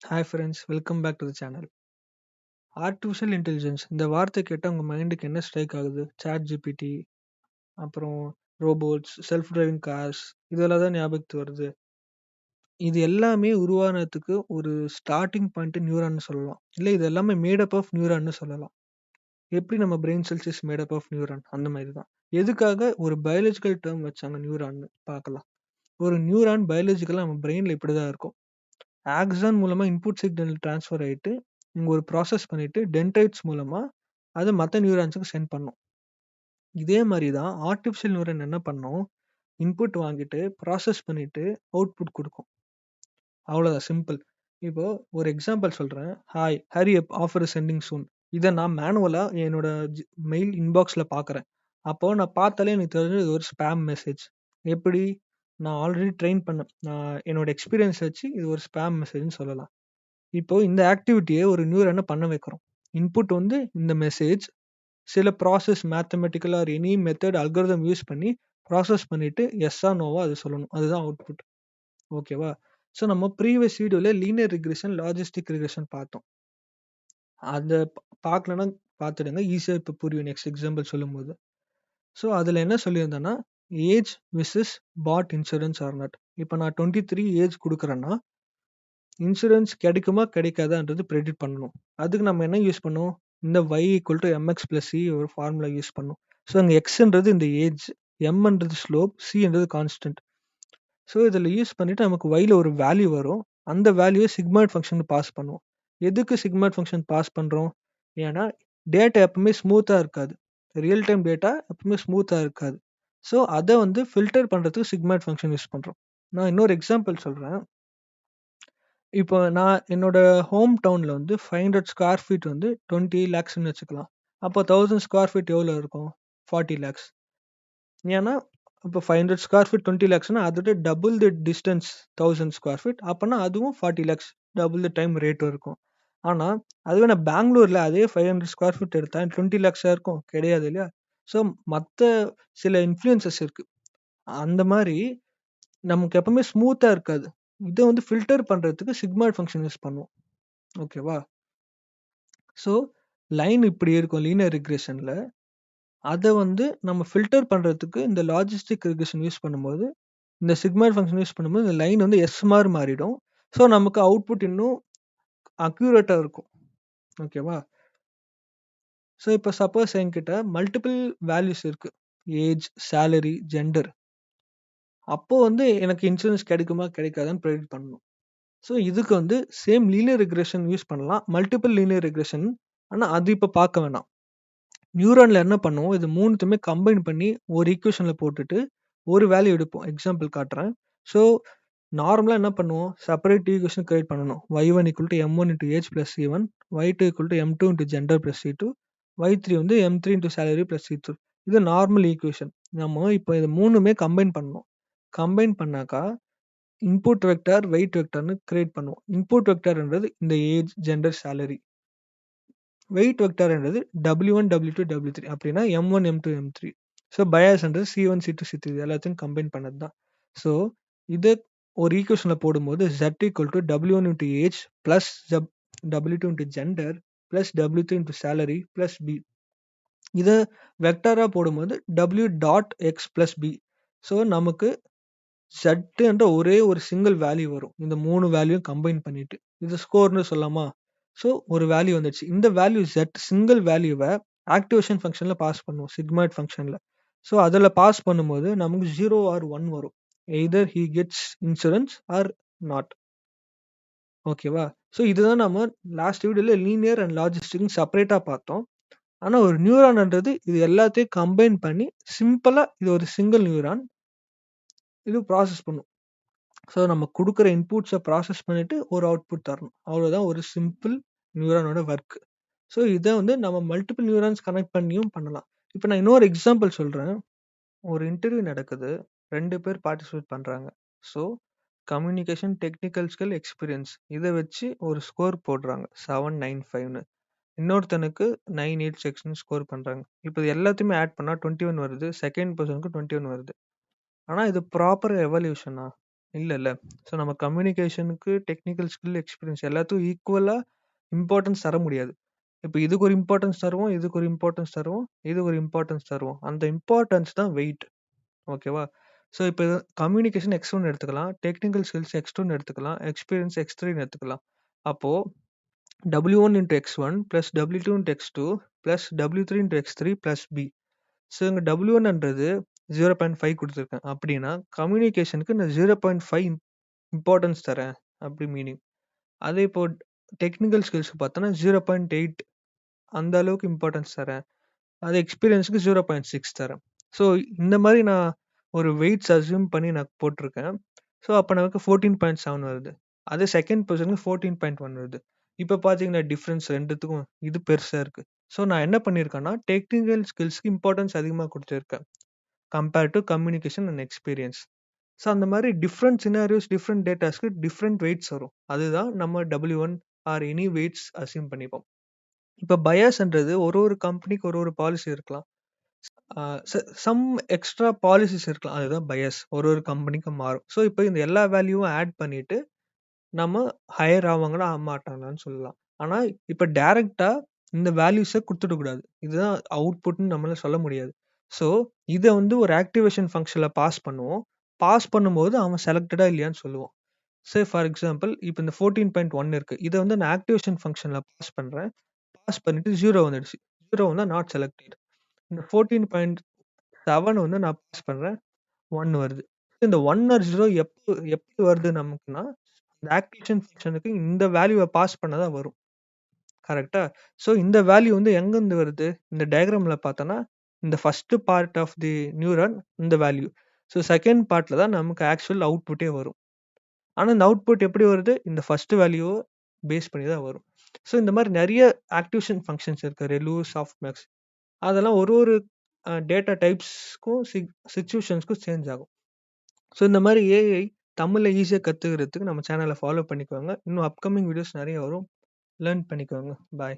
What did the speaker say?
Hi friends, welcome back to the channel. Artificial intelligence இந்த வார்த்தை கேட்டால் உங்கள் மைண்டுக்கு என்ன ஸ்ட்ரைக் ஆகுது? சாட் ஜிபிடி, அப்புறம் ரோபோட்ஸ், செல்ஃப் டிரைவிங் கார்ஸ், இதெல்லாம் தான் ஞாபகத்துக்கு வருது. இது எல்லாமே உருவானதுக்கு ஒரு ஸ்டார்டிங் பாயிண்ட் நியூரான்னு சொல்லலாம். இல்லை இது எல்லாமே மேடப் ஆஃப் நியூரான்னு சொல்லலாம். எப்படி நம்ம brain cells is made up of neuron அந்த மாதிரி தான். எதுக்காக ஒரு பயாலஜிக்கல் டேர்ம் வச்சாங்க நியூரான்னு பார்க்கலாம். ஒரு நியூரான் பயாலஜிக்கலாக நம்ம பிரெயினில் இப்படி தான் இருக்கும். ஆக்ஸான் மூலமா இன்புட் சிக்னல் ட்ரான்ஸ்ஃபர் ஆயிட்டு இங்க ஒரு ப்ராசஸ் பண்ணிட்டு டென்ட்ரைட்ஸ் மூலமா அது மற்ற நியூரான்ஸுக்கு சென்ட் பண்ணும். இதே மாதிரி தான் ஆர்டிஃபிஷியல் நியூரன் என்ன பண்ணும், இன்புட் வாங்கிட்டு ப்ராசஸ் பண்ணிட்டு அவுட்புட் கொடுக்கும். அவ்வளோதான், சிம்பிள். இப்போ ஒரு எக்ஸாம்பிள் சொல்றேன். ஹாய் ஹரி அப் ஆஃபர் சென்டிங் சூன். இதை நான் மேனுவலா என்னோட மெயில் இன்பாக்ஸ்ல பார்க்குறேன். அப்போ நான் பார்த்தாலே எனக்கு தெரிஞ்சது இது ஒரு ஸ்பேம் மெசேஜ். எப்படி? நான் ஆல்ரெடி ட்ரெயின் பண்ணேன், நான் என்னோட எக்ஸ்பீரியன்ஸ் வச்சு இது ஒரு ஸ்பேம் மெசேஜ்னு சொல்லலாம். இப்போ இந்த ஆக்டிவிட்டியை ஒரு நியூரனை பண்ண வைக்கிறோம். இன்புட் வந்து இந்த மெசேஜ், சில process mathematical or any method algorithm use பண்ணி ப்ராசஸ் பண்ணிட்டு எஸ்ஸா நோவா அது சொல்லணும். அதுதான் அவுட்புட். ஓகேவா? ஸோ நம்ம ப்ரீவியஸ் வீடியோவில் லீனியர் ரிக்ரெஷன், லாஜிஸ்டிக் ரிக்ரெஷன் பார்த்தோம். அதை பார்க்கலன்னா பார்த்துடுங்க, ஈஸியாக இப்போ புரியும் நெக்ஸ்ட் எக்ஸாம்பிள் சொல்லும்போது. ஸோ அதில் என்ன சொல்லியிருந்தேன்னா, age versus bought insurance or not. இப்போ நான் 23 ஏஜ் கொடுக்குறேன்னா இன்சூரன்ஸ் கிடைக்குமா கிடைக்காதான்றது ப்ரெடிக்ட் பண்ணணும். அதுக்கு நம்ம என்ன யூஸ் பண்ணுவோம்? இந்த y = mx + c ஒரு ஃபார்முலா யூஸ் பண்ணும். ஸோ அங்கே எக்ஸ்ன்றது இந்த ஏஜ், எம்ன்றது ஸ்லோப், சின்றது கான்ஸ்டன்ட். ஸோ இதில் யூஸ் பண்ணிட்டு நமக்கு yல ஒரு வேல்யூ வரும். அந்த வேல்யூவை சிக்மாய்ட் ஃபங்க்ஷனுக்கு பாஸ் பண்ணுவோம். எதுக்கு சிக்மாய்ட் ஃபங்க்ஷன் பாஸ் பண்ணுறோம்? ஏன்னா டேட்டா எப்பவுமே ஸ்மூத்தாக இருக்காது. ரியல் டைம் டேட்டா எப்பவுமே ஸ்மூத்தாக இருக்காது. ஸோ அதை வந்து ஃபில்டர் பண்ணுறதுக்கு சிக்மாய்ட் ஃபங்க்ஷன் யூஸ் பண்ணுறோம். நான் இன்னொரு எக்ஸாம்பிள் சொல்கிறேன். இப்போ நான் என்னோட ஹோம் டவுன்ல வந்து 500 ஸ்கொயர் ஃபீட் வந்து 20 லேக்ஸ்ன்னு வச்சுக்கலாம். அப்போ 1000 ஸ்கொயர் ஃபீட் எவ்வளோ இருக்கும்? 40 லேக்ஸ். ஏன்னா இப்போ 500 ஸ்கொயர் ஃபீட் 20 லேக்ஸ்னா அதோட double the distance 1000 square feet. அப்போனா அதுவும் 40 லேக்ஸ், டபுள் தி டைம் ரேட்டும் இருக்கும். ஆனால் அதுவே நான் பெங்களூரில் அதே 500 ஸ்கொயர் ஃபீட் எடுத்தேன் 20 லேக்ஸாக இருக்கும் கிடையாது இல்லையா? ஸோ மற்ற சில இன்ஃப்ளூயன்சஸ் இருக்கு. அந்த மாதிரி நமக்கு எப்பவுமே ஸ்மூத்தாக இருக்காது. இதை வந்து ஃபில்டர் பண்ணுறதுக்கு சிக்மாய்ட் ஃபங்க்ஷன் யூஸ் பண்ணுவோம். ஓகேவா? ஸோ லைன் இப்படி இருக்கும் லீனியர் ரிக்ரெஷனில். அதை வந்து நம்ம ஃபில்டர் பண்ணுறதுக்கு இந்த லாஜிஸ்டிக் ரிக்ரெஷன் யூஸ் பண்ணும்போது, இந்த சிக்மாய்ட் ஃபங்க்ஷன் யூஸ் பண்ணும்போது இந்த லைன் வந்து எஸ் மாதிரி மாறிடும். ஸோ நமக்கு அவுட்புட் இன்னும் அக்யூரேட்டாக இருக்கும். ஓகேவா? ஸோ இப்போ சப்போஸ் என்கிட்ட மல்டிபிள் வேல்யூஸ் இருக்கு, ஏஜ், சேலரி, ஜெண்டர். அப்போ வந்து எனக்கு இன்சூரன்ஸ் கிடைக்குமா கிடைக்காதான்னு ப்ரெடிக்ட் பண்ணணும். ஸோ இதுக்கு வந்து சேம் லீனியர் ரிக்ரெஷன் யூஸ் பண்ணலாம், மல்டிபிள் லீனியர் ரிக்ரெஷன். ஆனால் அது இப்போ பார்க்க வேணாம். நியூரான்ல என்ன பண்ணுவோம், இது மூணுத்தையுமே கம்பைன் பண்ணி ஒரு ஈக்குவேஷன்ல போட்டுட்டு ஒரு வேல்யூ எடுப்போம். எக்ஸாம்பிள் காட்டுறேன். ஸோ நார்மலாக என்ன பண்ணுவோம், செப்பரேட் ஈக்குவேஷன் கிரியேட் பண்ணணும். y1 = m1 × age + c1, y2 = m2 × gender + c2, y3 வந்து m3 × salary + c2. இது நார்மல் ஈக்குவேஷன். நம்ம இப்போ இது மூணுமே கம்பைன் பண்ணணும். கம்பைன் பண்ணாக்கா இன்புட் வெக்டார், வெயிட் வெக்டார்னு கிரியேட் பண்ணுவோம். இன்புட் வெக்டார்ன்றது இந்த ஏஜ், ஜெண்டர், சேலரி. வெயிட் வெக்டார்ன்றது w1 w2 w3 அப்படின்னா m1 m2 m3. So பயாஸ்ன்றது c1 c2 c3 இது எல்லாத்தையும் கம்பைன் பண்ணது தான். ஸோ இது ஒரு ஈக்குவேஷனில் போடும்போது z = w1 × age plus w2 × gender plus w3 × salary plus b. இதை வெக்டாராக போடும்போது w.x + b. ஸோ நமக்கு z ஒரே ஒரு சிங்கிள் வேல்யூ வரும். இந்த மூணு வேல்யூ கம்பைன் பண்ணிட்டு இது ஸ்கோர்னு சொல்லலாமா? ஸோ ஒரு வேல்யூ வந்துச்சு. இந்த வேல்யூ z சிங்கிள் வேல்யூவை ஆக்டிவேஷன் ஃபங்க்ஷனில் பாஸ் பண்ணுவோம், சிக்மாய்ட் ஃபங்க்ஷனில். ஸோ அதில் பாஸ் பண்ணும்போது நமக்கு 0 ஆர் 1 வரும். Either he gets insurance or not. ஓகேவா? ஸோ இதுதான் நம்ம லாஸ்ட் வீடியோவில் லீனியர் அண்ட் லாஜிஸ்டிக் செப்பரேட்டாக பார்த்தோம். ஆனால் ஒரு நியூரான்ன்றது இது எல்லாத்தையும் கம்பைன் பண்ணி சிம்பிளாக இது ஒரு சிங்கிள் நியூரான் இது ப்ராசஸ் பண்ணும். ஸோ நம்ம கொடுக்குற இன்புட்ஸை ப்ராசஸ் பண்ணிட்டு ஒரு அவுட்புட் தரணும். அவ்வளோதான் ஒரு சிம்பிள் நியூரானோட ஒர்க். ஸோ இதை வந்து நம்ம மல்டிபிள் நியூரான்ஸ் கனெக்ட் பண்ணியும் பண்ணலாம். இப்போ நான் இன்னொரு எக்ஸாம்பிள் சொல்கிறேன். ஒரு இன்டர்வியூ நடக்குது, 2 பேர் பார்ட்டிசிபேட் பண்ணுறாங்க. So communication, technical skill, experience இதை வச்சு ஒரு ஸ்கோர் போடுறாங்க 795ன்னு. இன்னொருத்தனுக்கு 986ன்னு ஸ்கோர் பண்ணுறாங்க. இப்போ இது எல்லாத்தையுமே ஆட் பண்ணால் 21 வருது. செகண்ட் பர்சனுக்கு 21 வருது. ஆனால் இது ப்ராப்பர் எவல்யூஷனா? இல்ல. ஸோ நம்ம கம்யூனிகேஷனுக்கு டெக்னிக்கல் ஸ்கில், எக்ஸ்பீரியன்ஸ் எல்லாத்துக்கும் ஈக்குவலா இம்பார்ட்டன்ஸ் தர முடியாது. இப்ப இதுக்கு ஒரு இம்பார்ட்டன்ஸ் தருவோம், இதுக்கு ஒரு இம்பார்ட்டன்ஸ் தருவோம், இதுக்கு ஒரு இம்பார்ட்டன்ஸ் தருவோம். அந்த இம்பார்ட்டன்ஸ் தான் வெயிட். ஓகேவா? ஸோ இப்ப கம்யூனிகேஷன் X1 எடுத்துக்கலாம். டெக்னிக்கல் ஸ்கில்ஸ் X2ன்னு எடுத்துக்கலாம். எக்ஸ்பீரியன்ஸ் X3ன்னு எடுத்துக்கலாம். அப்போ W1 into X1 plus W2 into X2 plus W3 into X3 plus B. So இங்க W1ன்றது 0.5 குடுத்துருக்கேன். அப்படின்னா கம்யூனிகேஷனுக்கு நான் 0.5 இம்பார்ட்டன்ஸ் தரேன். அப்படி மீனிங். அதே இப்போ டெக்னிக்கல் ஸ்கில்ஸ்க்கு பார்த்தோன்னா 0.8 அந்த அளவுக்கு இம்பார்ட்டன்ஸ் தரேன். அது எக்ஸ்பீரியன்ஸ்க்கு 0.6 தரேன். ஸோ இந்த மாரி நான் ஒரு வெயிட்ஸ் அஸ்யூம் பண்ணி நான் போட்டிருக்கேன். ஸோ அப்ப நமக்கு 14.7 வருது. அதே செகண்ட் பெர்சனுக்கு 14.1 வருது. இப்ப பார்த்தீங்கன்னா டிஃபரன்ஸ் 2த்துக்கும் இது பெருசா இருக்கு. ஸோ நான் என்ன பண்ணியிருக்கேன்னா, டெக்னிக்கல் ஸ்கில்ஸ்க்கு இம்பார்ட்டன்ஸ் அதிகமா குடுத்திருக்கேன். Compared to communication and experience. So அந்த மாரி டிஃபரண்ட் சினாரியோஸ், டிஃபரண்ட் டேட்டாஸ்க்கு டிஃபரண்ட் வெயிட்ஸ் வரும். அதுதான் நம்ம W1 or any weights assume பண்ணிப்போம். இப்ப பயாஸ்ன்றது ஒரு கம்பெனிக்கு ஒரு பாலிசி இருக்கலாம். ஆ சம் எக்ஸ்ட்ரா பாலிசிஸ் இருக்கலாம். அதுதான் பயாஸ். ஒரு கம்பெனிக்கும் மாறும். ஸோ இப்ப இந்த எல்லா வேல்யூவும் ஆட் பண்ணிட்டு நம்ம ஹையர் ஆவாங்களா, ஆகமாட்டாங்களான்னு சொல்லலாம். ஆனா இப்ப டைரக்ட்டா இந்த வேல்யூஸ குடுத்துடக்கூடாது. இதுதான் அவுட்புட்ன்னு நம்மளால சொல்ல முடியாது. ஸோ இத வந்து ஒரு ஆக்டிவேஷன் ஃபங்ஷன்ல பாஸ் பண்ணுவோம். பாஸ் பண்ணும்போது அவன் செலக்டடா இல்லையான்னு சொல்லுவோம். சே ஃபார் எக்ஸாம்பிள் இப்ப இந்த 14.1 இருக்கு. இத வந்து நான் ஆக்டிவேஷன் ஃபங்ஷன்ல பாஸ் பண்றேன். பாஸ் பண்ணிட்டு 0 வந்துடுச்சு. 0 வந்தா நாட் செலக்டட். இந்த 14.7 வந்து நான் பாஸ் பண்றேன். 1 வருது. இந்த 1 ஆர் 0 எப்படி வருது நமக்குன்னா, இந்த ஆக்டிவேஷன் ஃபங்ஷனுக்கு இந்த வேல்யூவ பாஸ் பண்ணா தான் வரும். கரெக்ட்டா? ஸோ இந்த வேல்யூ வந்து எங்கருந்து வருது? இந்த டயகிராம்ல பார்த்தோன்னா, இந்த first part of the neuron இந்த வேல்யூ. ஸோ செகண்ட் பார்ட்ல தான் நமக்கு ஆக்சுவல் அவுட்புட்டே வரும். ஆனா இந்த அவுட்புட் எப்படி வருது? இந்த ஃபர்ஸ்ட் வேல்யூவ பேஸ் பண்ணி தான் வரும். ஸோ இந்த மாரி நெறைய ஆக்டிவேஷன் ஃபங்ஷன்ஸ் இருக்கு. ரெலூ, சாஃப்ட்மேக்ஸ் அதெல்லாம் ஒரு டேட்டா டைப்ஸ்க்கும், சிச்சுவேஷன்ஸ்க்கும் சேஞ்ச் ஆகும். ஸோ இந்த மாரி ஏஐ தமிழ்ல ஈஸியா கத்துக்கிறதுக்கு நம்ம சேனல ஃபாலோ பண்ணிக்கோங்க. இன்னும் அப்கமிங் வீடியோஸ் நெறைய வரும். லேர்ன் பண்ணிக்கோங்க. பாய்.